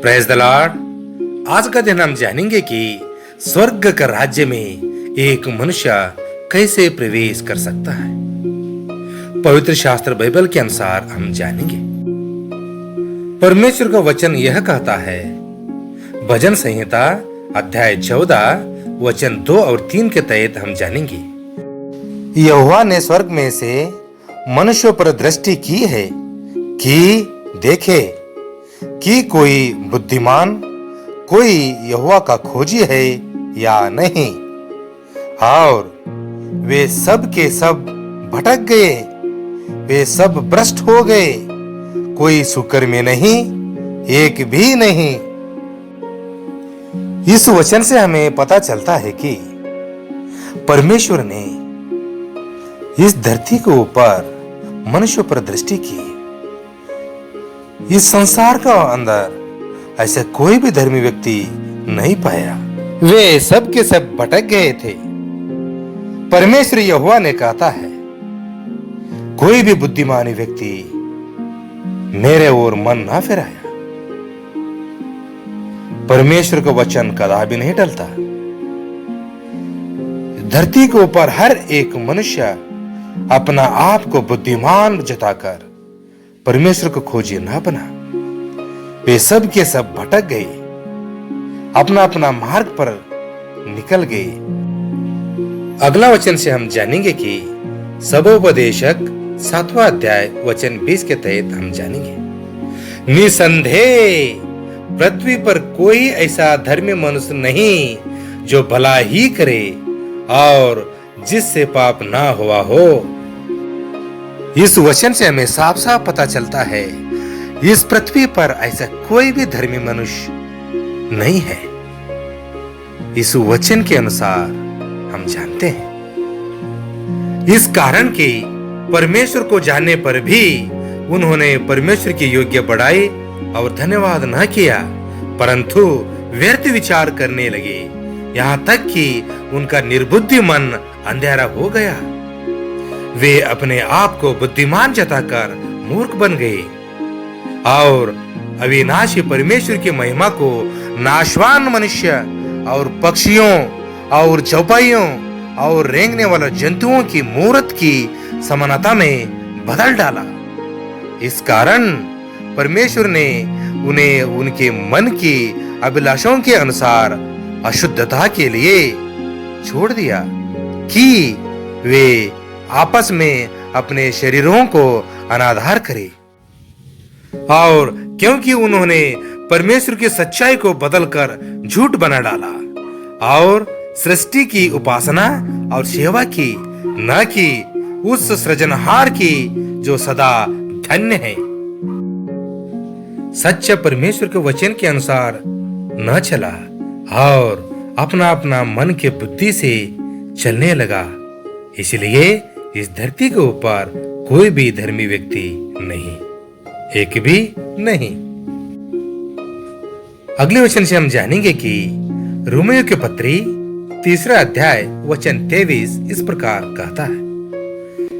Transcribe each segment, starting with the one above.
Praise the Lord. आज का दिन हम जानेंगे कि स्वर्ग का राज्य में एक मनुष्य कैसे प्रवेश कर सकता है। पवित्र शास्त्र बाइबल के अनुसार हम जानेंगे। परमेश्वर का वचन यह कहता है, भजन संहिता अध्याय 14 वचन 2 और 3 के तहत हम जानेंगे। यहोवा ने स्वर्ग में से मनुष्यों पर दृष्टि की है कि देखे कि कोई बुद्धिमान, कोई यहोवा का खोजी है या नहीं, और वे सब के सब भटक गए, वे सब भ्रष्ट हो गए, कोई सुकर्मी नहीं, एक भी नहीं। इस वचन से हमें पता चलता है कि परमेश्वर ने इस धरती के ऊपर मनुष्य पर दृष्टि की। इस संसार का अंदर ऐसा कोई भी धर्मी व्यक्ति नहीं पाया, वे सब के सब भटक गए थे। परमेश्वर यहोवा ने कहता है, कोई भी बुद्धिमानी व्यक्ति मेरे ओर मन ना फिराया। परमेश्वर का वचन कदापि नहीं टलता। धरती के ऊपर हर एक मनुष्य अपना आप को बुद्धिमान जताकर परमेश्वर को खोजी ना बना। वे सब के सब भटक गए, अपना अपना मार्ग पर निकल गए। अगला वचन से हम जानेंगे कि सबोपदेशक 7वां अध्याय वचन 20 के तहत हम जानेंगे। निसंदेह पृथ्वी पर कोई ऐसा धर्मी मनुष्य नहीं जो भला ही करे और जिससे पाप ना हुआ हो। इस वचन से हमें साफ साफ पता चलता है, इस पृथ्वी पर ऐसा कोई भी धर्मी मनुष्य नहीं है। इस वचन के अनुसार हम जानते हैं, इस कारण कि परमेश्वर को जानने पर भी उन्होंने परमेश्वर की योग्य बढ़ाई और धन्यवाद न किया, परंतु व्यर्थ विचार करने लगे, यहाँ तक कि उनका निर्बुद्धि मन अंधेरा हो गया। वे अपने आप को बुद्धिमान जताकर मूर्ख बन गए और अविनाशी परमेश्वर की महिमा को नाशवान मनुष्य और पक्षियों और चौपाइयों और रेंगने वाले जंतुओं की मूर्त की समानता में बदल डाला। इस कारण परमेश्वर ने उन्हें उनके मन की अभिलाषाओं के अनुसार अशुद्धता के लिए छोड़ दिया कि वे आपस में अपने शरीरों को अनादर करें। और क्योंकि उन्होंने परमेश्वर की सच्चाई को बदलकर झूठ बना डाला और सृष्टि की उपासना और सेवा की, न कि उस सृजनहार की जो सदा धन्य है। सच्चा परमेश्वर के वचन के अनुसार न चला और अपना अपना मन के बुद्धि से चलने लगा। इसलिए इस धरती के ऊपर कोई भी धर्मी व्यक्ति नहीं, एक भी नहीं। अगले वचन से हम जानेंगे कि रोमियो के पत्री 3 अध्याय वचन 23 इस प्रकार कहता है,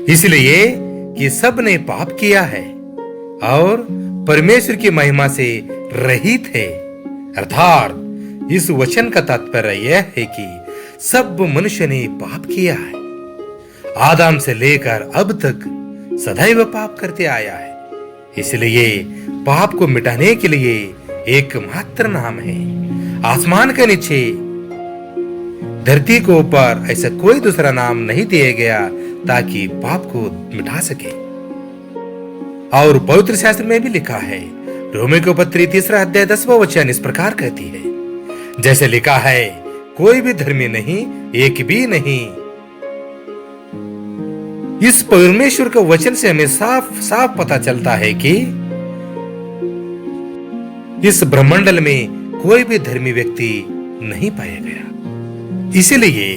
इसलिए कि सब ने पाप किया है और परमेश्वर की महिमा से रहित है। अर्थात इस वचन का तात्पर्य यह है कि सब मनुष्य ने पाप किया है। आदम से लेकर अब तक सदैव पाप करते आया है। इसलिए पाप को मिटाने के लिए एकमात्र नाम है। आसमान के नीचे धरती के ऊपर ऐसा कोई दूसरा नाम नहीं दिया गया ताकि पाप को मिटा सके। और पवित्र शास्त्र में भी लिखा है, रोमियो के पत्री 3 अध्याय 10वां वचन इस प्रकार कहती है, जैसे लिखा है, कोई भी धर्मी नहीं, एक भी नहीं। इस परमेश्वर के वचन से हमें साफ साफ पता चलता है कि इस ब्रह्मांड में कोई भी धर्मी व्यक्ति नहीं पाया गया। इसलिए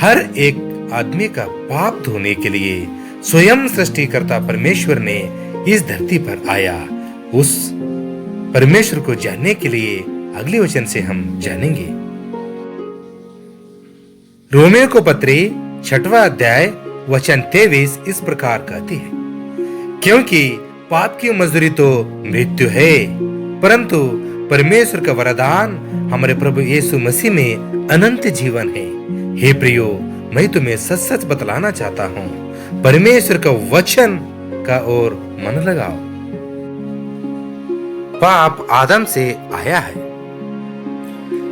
हर एक आदमी का पाप धोने के लिए स्वयं सृष्टिकर्ता परमेश्वर ने इस धरती पर आया। उस परमेश्वर को जानने के लिए अगले वचन से हम जानेंगे। रोमियो को पत्री 6वां अध्याय वचन 23 इस प्रकार कहती है, क्योंकि पाप की मजदूरी तो मृत्यु है, परंतु परमेश्वर का वरदान हमारे प्रभु यीशु मसीह में अनंत जीवन है। हे प्रियो, मैं तुम्हें सच सच बतलाना चाहता हूँ, परमेश्वर का वचन का ओर मन लगाओ। पाप आदम से आया है,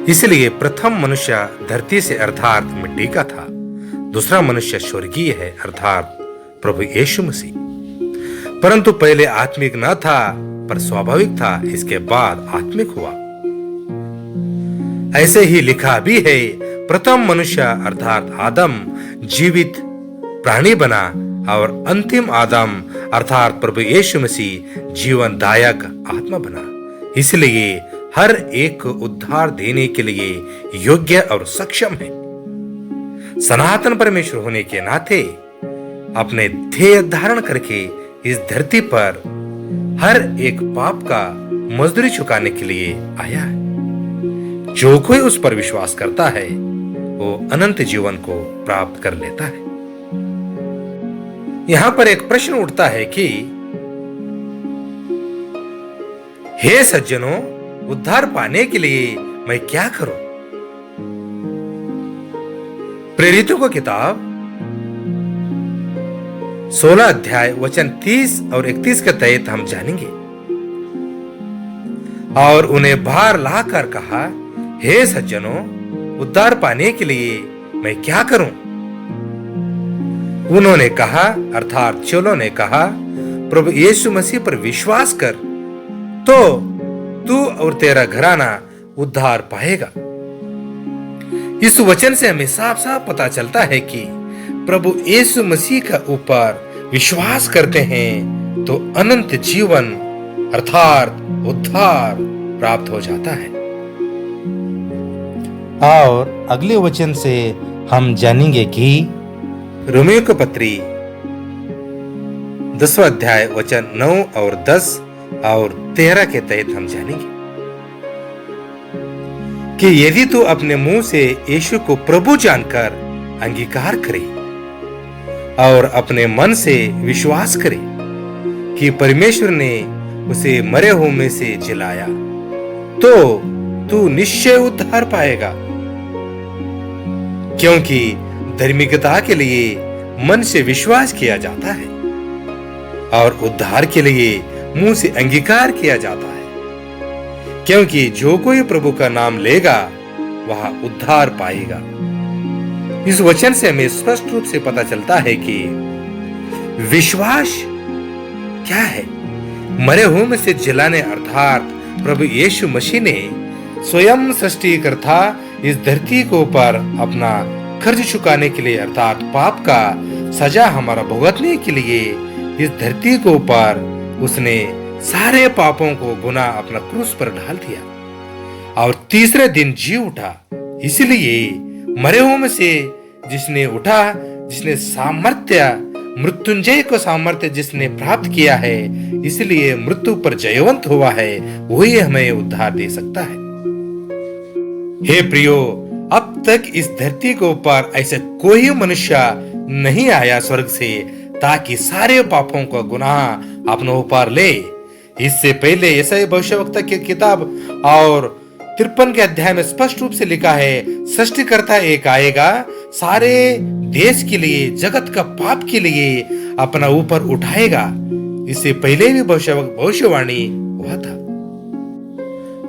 इसलिए प्रथम मनुष्य धरती से अर्थात मिट्टी का था, दूसरा मनुष्य स्वर्गीय है अर्थात प्रभु यीशु मसीह। परंतु पहले आत्मिक न था पर स्वाभाविक था, इसके बाद आत्मिक हुआ। ऐसे ही लिखा भी है, प्रथम मनुष्य अर्थात आदम जीवित प्राणी बना और अंतिम आदम अर्थात प्रभु यीशु मसीह जीवनदायक आत्मा बना। इसलिए हर एक को उद्धार देने के लिए योग्य और सक्षम है। सनातन परमेश्वर होने के नाते अपने ध्येय धारण करके इस धरती पर हर एक पाप का मजदूरी चुकाने के लिए आया है। जो कोई उस पर विश्वास करता है वो अनंत जीवन को प्राप्त कर लेता है। यहां पर एक प्रश्न उठता है कि हे सज्जनों, उद्धार पाने के लिए मैं क्या करूं? प्रेरितों की किताब 16 अध्याय वचन 30 और 31 के तहत हम जानेंगे। और उन्हें बाहर लाकर कहा, हे सज्जनों, उद्धार पाने के लिए मैं क्या करूं? उन्होंने कहा अर्थात चेलों ने कहा, प्रभु यीशु मसीह पर विश्वास कर तो तू और तेरा घराना उद्धार पाएगा। इस वचन से हमें साफ साफ पता चलता है कि प्रभु यीशु मसीह का ऊपर विश्वास करते हैं तो अनंत जीवन अर्थात उद्धार प्राप्त हो जाता है। और अगले वचन से हम जानेंगे कि रोमियो की पत्री 10वां अध्याय वचन 9 और 10 और 13 के तहत हम जानेंगे कि यदि तू अपने मुंह से यीशु को प्रभु जानकर अंगीकार करे और अपने मन से विश्वास करे कि परमेश्वर ने उसे मरे हुए में से जिलाया, तो तू निश्चय उद्धार पाएगा। क्योंकि धार्मिकता के लिए मन से विश्वास किया जाता है और उद्धार के लिए मुंह से अंगीकार किया जाता है। क्योंकि जो कोई प्रभु का नाम लेगा वह उद्धार पाएगा। इस वचन से हमें स्पष्ट रूप से पता चलता है कि विश्वास क्या है। मरे हुए में से जिलाने अर्थात प्रभु यीशु मसीह ने स्वयं सृष्टिकर्ता इस धरती को ऊपर अपना कर्ज चुकाने के लिए अर्थात पाप का सजा हमारा भुगतने के लिए इस धरती को ऊपर उसने सारे पापों को गुना अपना क्रूस पर डाल दिया और तीसरे दिन जी उठा। इसलिए मरे हुए में से जिसने उठा, जिसने सामर्थ्य मृत्युंजय को सामर्थ्य जिसने प्राप्त किया है, इसलिए मृत्यु पर जयवंत हुआ है, वही हमें उद्धार दे सकता है। हे प्रियो, अब तक इस धरती के ऊपर ऐसा कोई मनुष्य नहीं आया स्वर्ग से ताकि सारे पापों का गुनाह अपने ऊपर ले। इससे पहले यशायाह भविष्यवक्ता की किताब और 53 के अध्याय में स्पष्ट रूप से लिखा है, सृष्टिकर्ता एक आएगा, सारे देश के लिए, जगत का पाप के लिए अपना ऊपर उठाएगा। इससे पहले भी भविष्यवाणी हुआ था।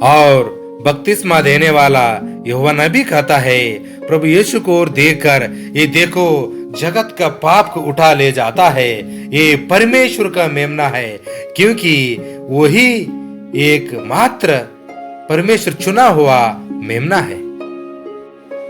और बपतिस्मा देने वाला यूहन्ना नबी कहता है, प्रभु यीशु को ओर देखकर, ये देखो जगत का पाप को उठा ले जाता है, ये परमेश्वर का मेमना है। क्योंकि वही एकमात्र परमेश्वर चुना हुआ मेमना है।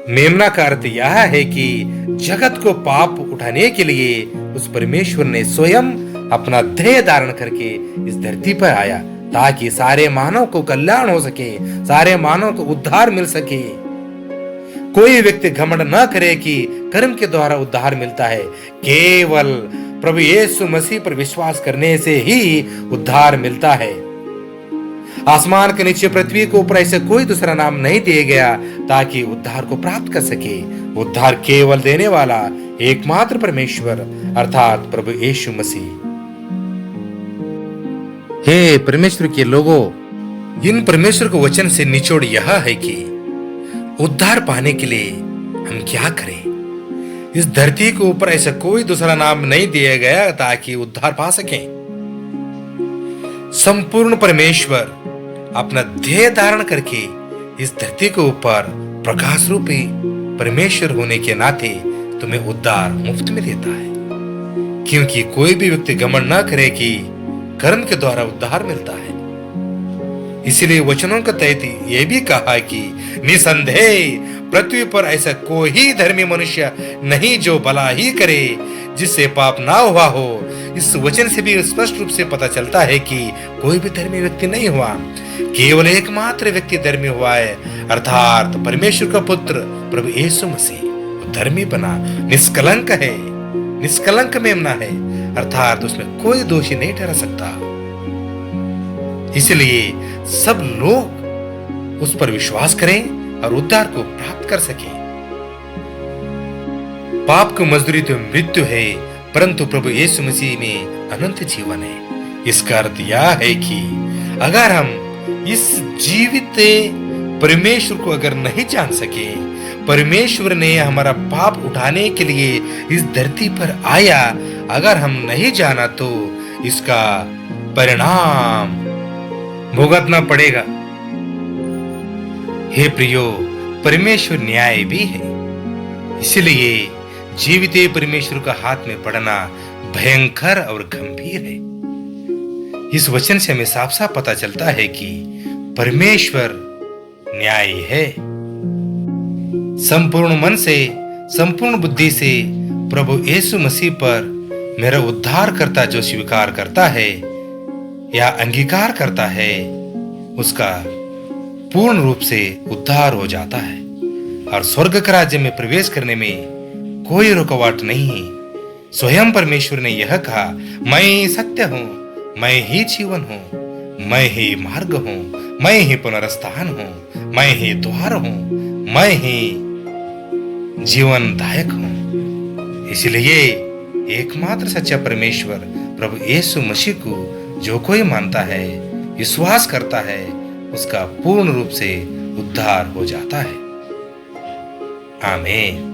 मेमना का अर्थ यह है कि जगत को पाप उठाने के लिए उस परमेश्वर ने स्वयं अपना देह धारण करके इस धरती पर आया ताकि सारे मानव को कल्याण हो सके, सारे मानव को उद्धार मिल सके। कोई व्यक्ति घमंड न करे कि कर्म के द्वारा उद्धार मिलता है। केवल प्रभु यीशु मसीह पर विश्वास करने से ही उद्धार मिलता है। आसमान के नीचे पृथ्वी के ऊपर ऐसे कोई दूसरा नाम नहीं दिया गया ताकि उद्धार को प्राप्त कर सके। उद्धार केवल देने वाला एकमात्र परमेश्वर अर्थात प्रभु यीशु मसीह। हे परमेश्वर के लोगों, इन परमेश्वर के वचन से निचोड़ यह है कि उद्धार पाने के लिए हम क्या करें। इस धरती के ऊपर ऐसा कोई दूसरा नाम नहीं दिया गया ताकि उद्धार पा सकें। संपूर्ण परमेश्वर अपना देह धारण करके इस धरती के ऊपर प्रकाश रूपी परमेश्वर होने के नाते तुम्हें उद्धार मुफ्त में देता है, क्योंकि कोई भी व्यक्ति घमंड न करे कि कर्म के द्वारा उद्धार मिलता है। इसलिए वचनों का तहत यह भी कहा कि निसंदेह पृथ्वी पर ऐसा कोई धर्मी मनुष्य नहीं जो भला ही करे जिससे पाप ना हुआ हो। इस वचन से भी स्पष्ट रूप से पता चलता है कि कोई भी धर्मी व्यक्ति नहीं हुआ, केवल एकमात्र व्यक्ति धर्मी हुआ है, अर्थात परमेश्वर का पुत्र प्रभु यीशु मसीह धर्मी बना, निष्कलंक है, निष्कलंक मेमना है, अर्थात उसमें कोई दोषी नहीं ठहरा सकता। इसलिए सब लोग उस पर विश्वास करें और उद्धार को प्राप्त कर सकें। पाप की मजदूरी तो मृत्यु है, परंतु प्रभु यीशु मसीह में अनंत जीवन है। इसका अर्थ यह है कि अगर हम इस जीवित परमेश्वर को अगर नहीं जान सके, परमेश्वर ने हमारा पाप उठाने के लिए इस धरती पर आया, अगर हम नहीं जाना तो इसका परिणाम भुगतना पड़ेगा। हे प्रियो, परमेश्वर न्याय भी है, इसलिए जीवित परमेश्वर का हाथ में पड़ना भयंकर और गंभीर है। इस वचन से हमें साफ साफ पता चलता है कि परमेश्वर न्यायी है। संपूर्ण मन से, संपूर्ण बुद्धि से प्रभु यीशु मसीह पर मेरा उद्धारकर्ता जो स्वीकार करता है या अंगीकार करता है, उसका पूर्ण रूप से उद्धार हो जाता है और स्वर्ग के राज्य में प्रवेश करने में कोई रुकावट नहीं। स्वयं परमेश्वर ने यह कहा, मैं सत्य हूं, मैं ही जीवन हूं, मैं ही मार्ग हूं, मैं ही पुनरुत्थान हूं, मैं ही द्वार हूं, मैं ही जीवनदायक हूं। इसलिए एकमात्र सच्चा परमेश्वर प्रभु यीशु मसीह को जो कोई मानता है, विश्वास करता है, उसका पूर्ण रूप से उद्धार हो जाता है। आमीन।